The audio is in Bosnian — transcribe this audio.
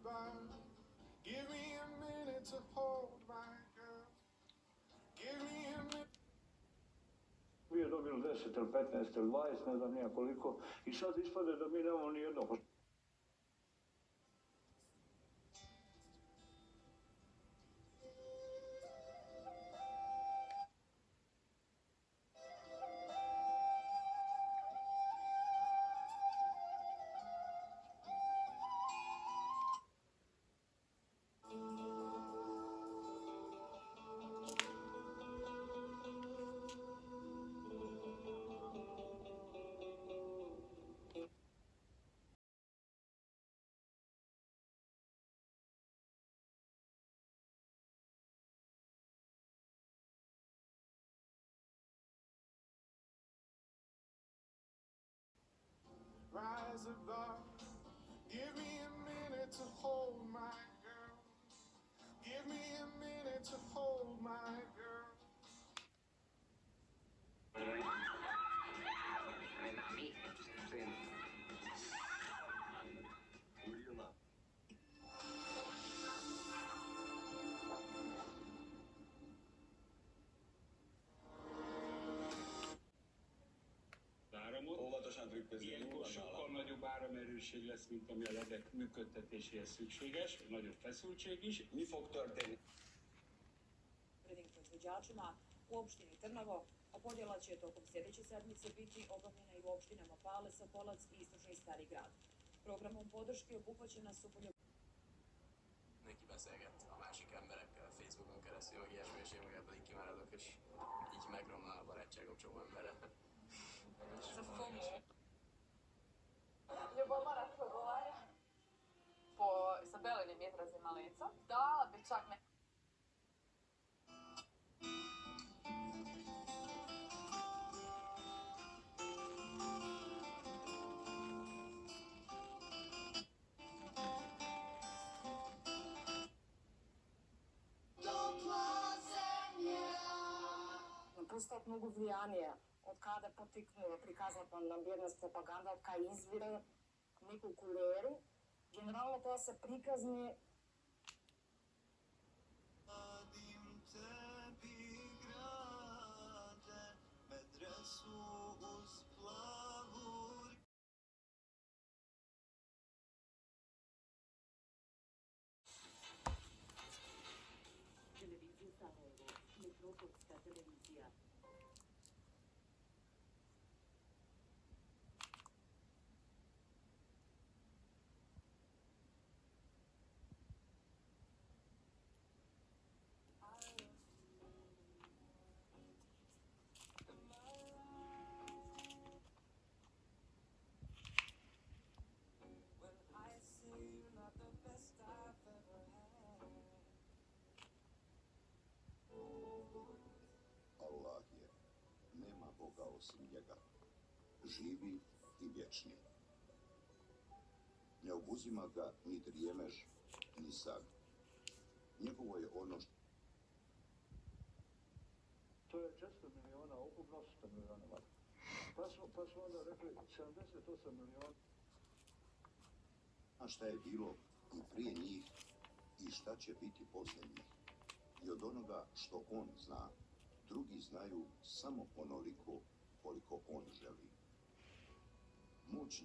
bar. Give me a minute to hold my girl. Give me a minute. Mi je dobili 10 ili 15 ili 20, ne znam nija koliko, i sad ispade da mi nemamo ni jednog. Rise above. Give me a minute to hold my girl. Give me a minute to hold my girl. Ilyenkor sokkal nagyobb áramerőség lesz, mint ami a ledek működtetéséhez szükséges, nagyobb feszültség is. Mi fog történni? Proizvođačima u opštini Trnovo, a podjela će tokom sljedeće sedmice biti obavljena i u opštinama Pale, Sokolac i Istočni Stari grad. Programom podrške obuhvaćena su Neki beszélget a másik emberekkel Facebookon keresztül, meg ilyesmi, és én meg ebből így kimaradok, és így megromlál a barátságom csomó emberre. za FOMO. Ljubomora progovara sa belenim izrazima lica. Dala bi čak Postati mnogo влияние od kada potiknula prikazana nam vjernost propaganda, od kada izvire neku kuleru. Generalno to se prikazni Televizija Sarajevo, Metropolska televizija. Allah je, nema Boga osim njega, živi i vječni. Ne obuzima ga ni drijemež, ni san. Njegovo je ono što... To je 400 miliona, ukupno 800 miliona vata. Pa smo onda rekli 78 miliona. A šta je bilo i prije njih i šta će biti poslije njih. I od onoga što on zna, drugi znaju samo onoliko koliko on želi. Moć